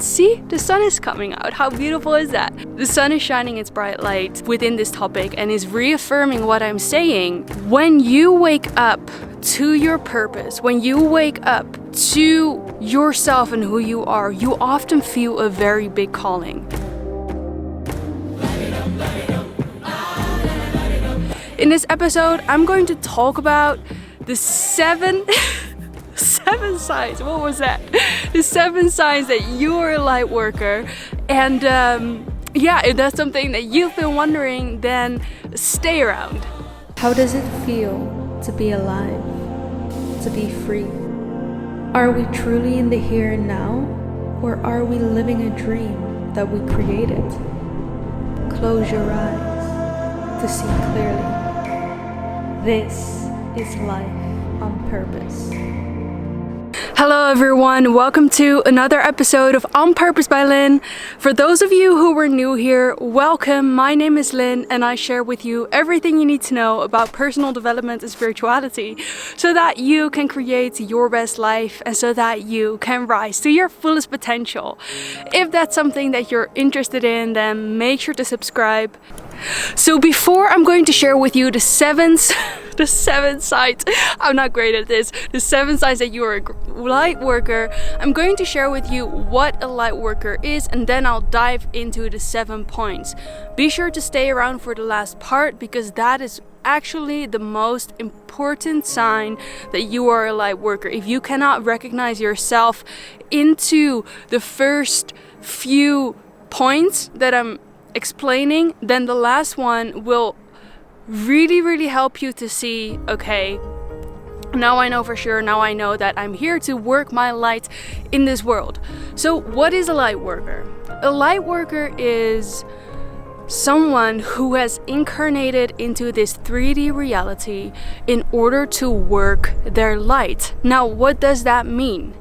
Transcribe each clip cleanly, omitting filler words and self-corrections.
See, the sun is coming out. How beautiful is that? The sun is shining its bright light within this topic and is reaffirming what I'm saying. When you wake up to your purpose, when you wake up to yourself and who you are, you often feel a very big calling. In this episode, I'm going to talk about the seven signs. What was that? The 7 signs that you are a light worker. And yeah, if that's something that you've been wondering, then stay around. How does it feel to be alive? To be free? Are we truly in the here and now? Or are we living a dream that we created? Close your eyes to see clearly. This is life on purpose. Hello everyone, welcome to another episode of On Purpose by Lynn. For those of you who were new here, welcome. My name is Lynn and I share with you everything you need to know about personal development and spirituality so that you can create your best life and so that you can rise to your fullest potential. If that's something that you're interested in, then make sure to subscribe. So before I'm going to share with you the seven signs, I'm not great at this, the 7 signs that you are a light worker, I'm going to share with you what a light worker is and then I'll dive into the 7 points. Be sure to stay around for the last part because that is actually the most important sign that you are a light worker. If you cannot recognize yourself into the first few points that I'm explaining, then the last one will really help you to see, okay, now I know for sure, now I know that I'm here to work my light in this world. So what is a light worker? A light worker is someone who has incarnated into this 3D reality in order to work their light. Now, what does that mean?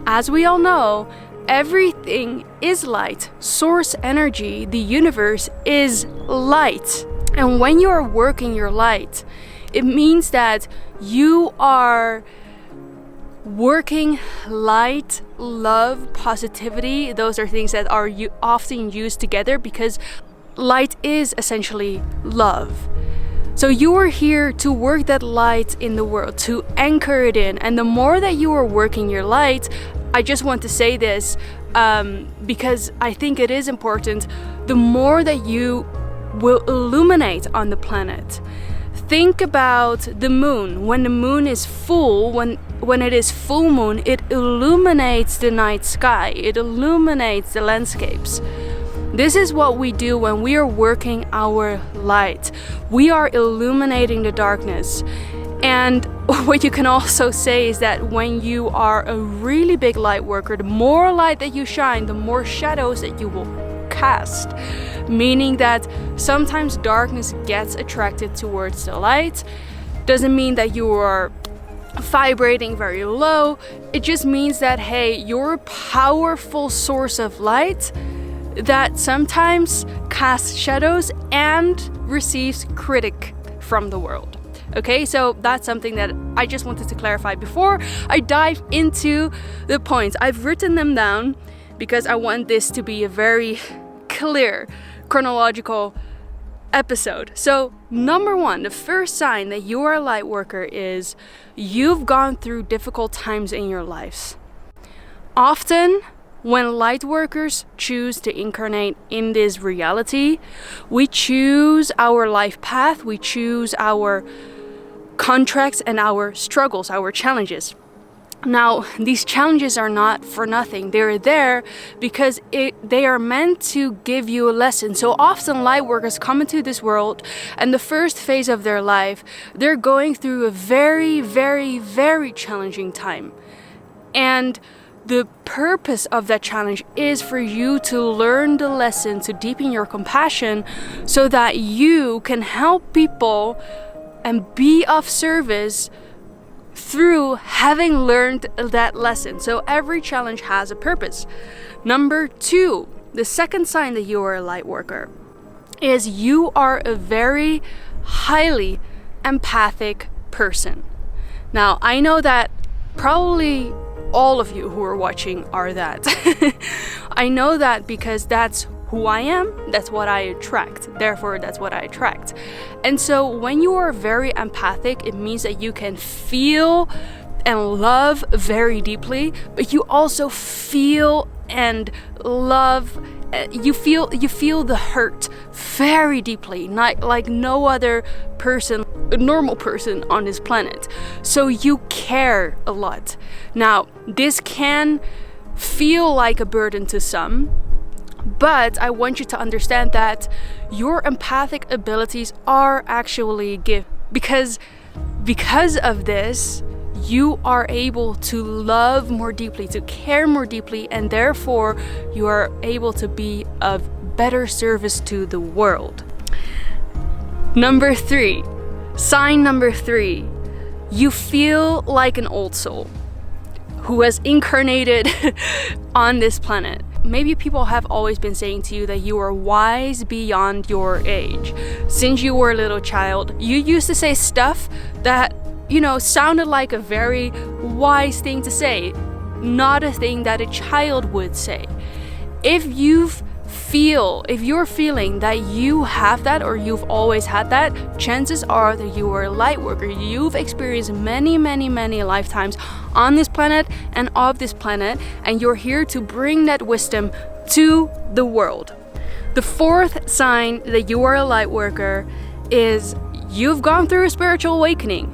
As we all know, everything is light. Source energy, the universe, is light. And when you are working your light, it means that you are working light, love, positivity. Those are things that are often used together because light is essentially love. So you are here to work that light in the world, to anchor it in. And the more that you are working your light, I just want to say this because I think it is important, the more that you will illuminate on the planet. Think about the moon. When the moon is full, when it is full moon, it illuminates the night sky. It illuminates the landscapes. This is what we do when we are working our light. We are illuminating the darkness. And what you can also say is that when you are a really big light worker, the more light that you shine, the more shadows that you will cast. Meaning that sometimes darkness gets attracted towards the light. Doesn't mean that you are vibrating very low. It just means that, hey, you're a powerful source of light that sometimes casts shadows and receives critique from the world. Okay, so that's something that I just wanted to clarify before I dive into the points. I've written them down because I want this to be a very clear chronological episode. So number 1, the first sign that you are a light worker is you've gone through difficult times in your lives. Often when light workers choose to incarnate in this reality, we choose our life path, we choose our contracts and our struggles, our challenges. Now, these challenges are not for nothing. They're there because they are meant to give you a lesson. So often light workers come into this world and the first phase of their life, they're going through a very challenging time. And the purpose of that challenge is for you to learn the lesson, to deepen your compassion so that you can help people and be of service through having learned that lesson. So every challenge has a purpose. Number 2, the second sign that you are a light worker is you are a very highly empathic person. Now, I know that probably all of you who are watching are that. I know that because that's who I am, that's what I attract. Therefore, that's what I attract. And so when you are very empathic, it means that you can feel and love very deeply, but you also feel and love, you feel the hurt very deeply, not like no other person, a normal person on this planet. So you care a lot. Now, this can feel like a burden to some, but I want you to understand that your empathic abilities are actually a gift, because of this, you are able to love more deeply, to care more deeply, and therefore you are able to be of better service to the world. Number 3, sign number 3, you feel like an old soul who has incarnated on this planet. Maybe people have always been saying to you that you are wise beyond your age. Since you were a little child, you used to say stuff that, you know, sounded like a very wise thing to say, not a thing that a child would say. If you're feeling that you have that, or you've always had that, chances are that you are a light worker. You've experienced many lifetimes on this planet and of this planet, and you're here to bring that wisdom to the world. The 4th sign that you are a light worker is you've gone through a spiritual awakening.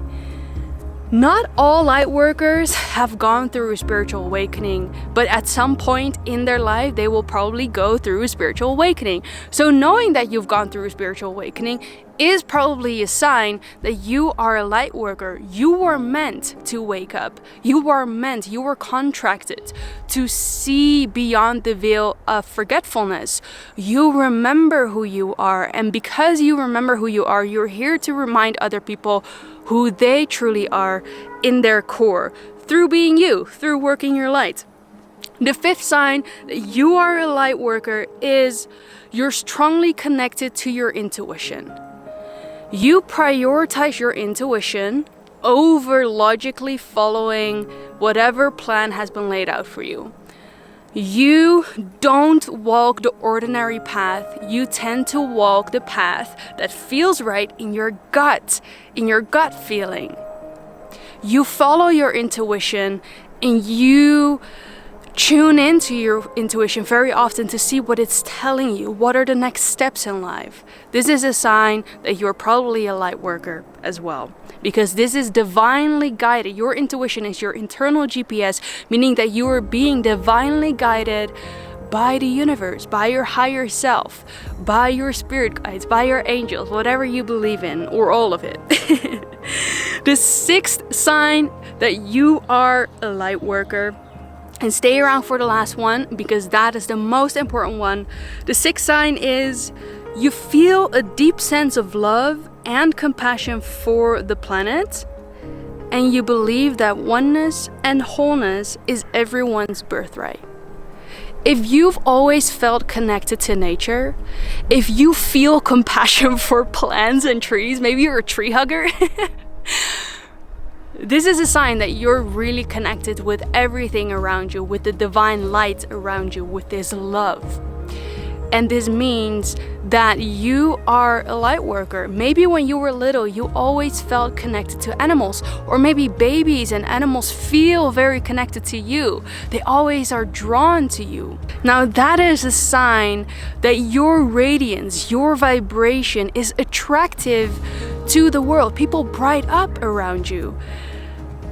Not all light workers have gone through a spiritual awakening, but at some point in their life, they will probably go through a spiritual awakening. So knowing that you've gone through a spiritual awakening is probably a sign that you are a light worker. You were meant to wake up. You were contracted to see beyond the veil of forgetfulness. You remember who you are, and because you remember who you are, you're here to remind other people who they truly are in their core, through being you, through working your light. The 5th sign that you are a light worker is you're strongly connected to your intuition. You prioritize your intuition over logically following whatever plan has been laid out for you. You don't walk the ordinary path. You tend to walk the path that feels right in your gut feeling. You follow your intuition, and you tune into your intuition very often to see what it's telling you. What are the next steps in life? This is a sign that you're probably a light worker as well, because this is divinely guided. Your intuition is your internal GPS, meaning that you are being divinely guided by the universe, by your higher self, by your spirit guides, by your angels, whatever you believe in, or all of it. The 6th sign that you are a light worker, and stay around for the last one because that is the most important one. The 6th sign is you feel a deep sense of love and compassion for the planet, and you believe that oneness and wholeness is everyone's birthright. If you've always felt connected to nature, if you feel compassion for plants and trees, maybe you're a tree hugger, this is a sign that you're really connected with everything around you, with the divine light around you, with this love. And this means that you are a light worker. Maybe when you were little, you always felt connected to animals, or maybe babies and animals feel very connected to you. They always are drawn to you. Now that is a sign that your radiance, your vibration is attractive to the world. People bright up around you.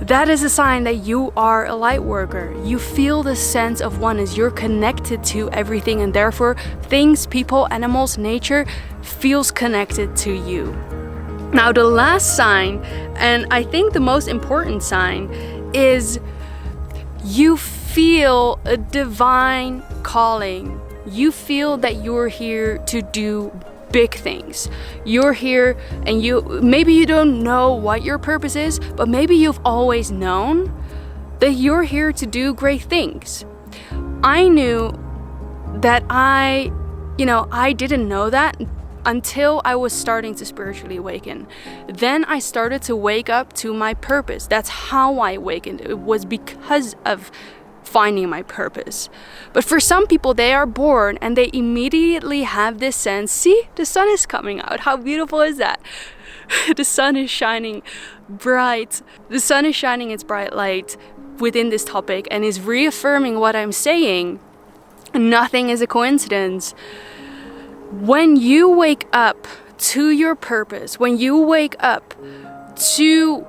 That is a sign that you are a light worker. You feel the sense of oneness. You're connected to everything, and therefore things, people, animals, nature feels connected to you. Now the last sign, and I think the most important sign, is you feel a divine calling. You feel that you're here to do big things. You're here, and maybe you don't know what your purpose is, but maybe you've always known that you're here to do great things. I knew that I didn't know that until I was starting to spiritually awaken. Then I started to wake up to my purpose. That's how I awakened. It was because of finding my purpose. But for some people, they are born and they immediately have this sense, see, the sun is coming out. How beautiful is that? The sun is shining bright. The sun is shining its bright light within this topic and is reaffirming what I'm saying. Nothing is a coincidence. When you wake up to your purpose, when you wake up to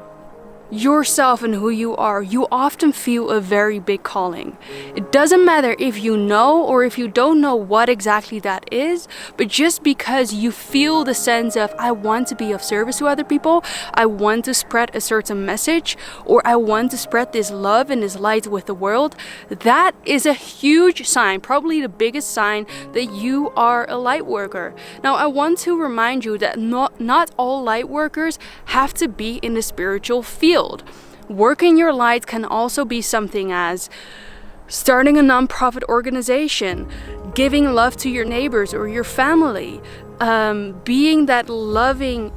yourself and who you are, you often feel a very big calling. It doesn't matter if you know or if you don't know what exactly that is, but just because you feel the sense of, I want to be of service to other people, I want to spread a certain message, or I want to spread this love and this light with the world, that is a huge sign, probably the biggest sign that you are a light worker. Now, I want to remind you that not all light workers have to be in the spiritual field. Working your light can also be something as starting a non-profit organization, giving love to your neighbors or your family, being that loving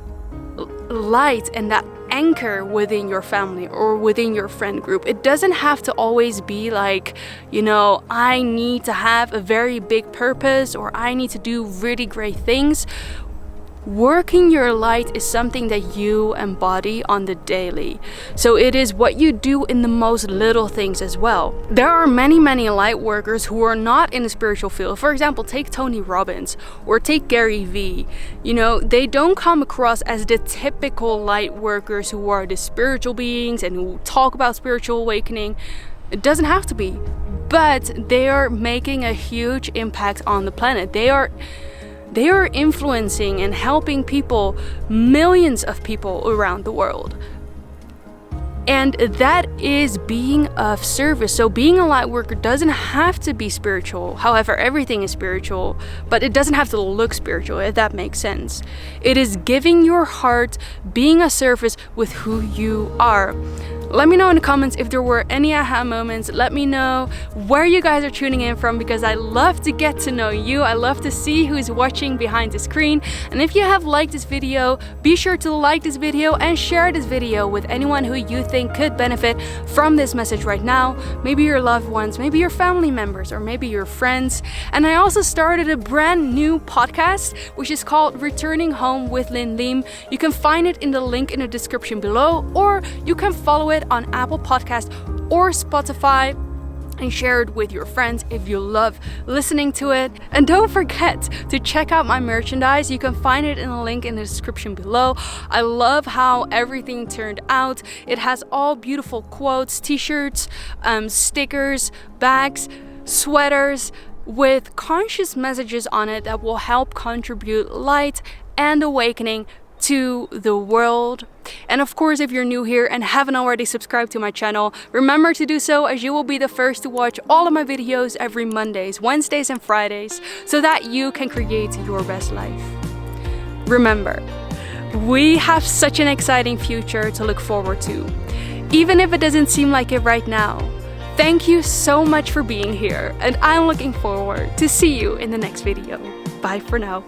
light and that anchor within your family or within your friend group. It doesn't have to always be like, I need to have a very big purpose or I need to do really great things. Working your light is something that you embody on the daily. So it is what you do in the most little things as well. There are many light workers who are not in the spiritual field. For example, take Tony Robbins or take Gary Vee. They don't come across as the typical light workers who are the spiritual beings and who talk about spiritual awakening. It doesn't have to be, but they are making a huge impact on the planet. They are influencing and helping people, millions of people around the world. And that is being of service. So being a light worker doesn't have to be spiritual. However, everything is spiritual, but it doesn't have to look spiritual, if that makes sense. It is giving your heart, being of service with who you are. Let me know in the comments if there were any aha moments. Let me know where you guys are tuning in from, because I love to get to know you. I love to see who's watching behind the screen. And if you have liked this video, be sure to like this video and share this video with anyone who you think could benefit from this message right now. Maybe your loved ones, maybe your family members, or maybe your friends. And I also started a brand new podcast, which is called Returning Home with Lynn Leem. You can find it in the link in the description below, or you can follow it on Apple Podcast or Spotify and share it with your friends if you love listening to it. And don't forget to check out my merchandise. You can find it in the link in the description below. I love how everything turned out. It has all beautiful quotes, t-shirts, stickers, bags, sweaters with conscious messages on it that will help contribute light and awakening to the world. And of course, if you're new here and haven't already subscribed to my channel, remember to do so, as you will be the first to watch all of my videos every Mondays, Wednesdays and Fridays, so that you can create your best life. Remember, we have such an exciting future to look forward to, even if it doesn't seem like it right now. Thank you so much for being here, and I'm looking forward to see you in the next video. Bye for now.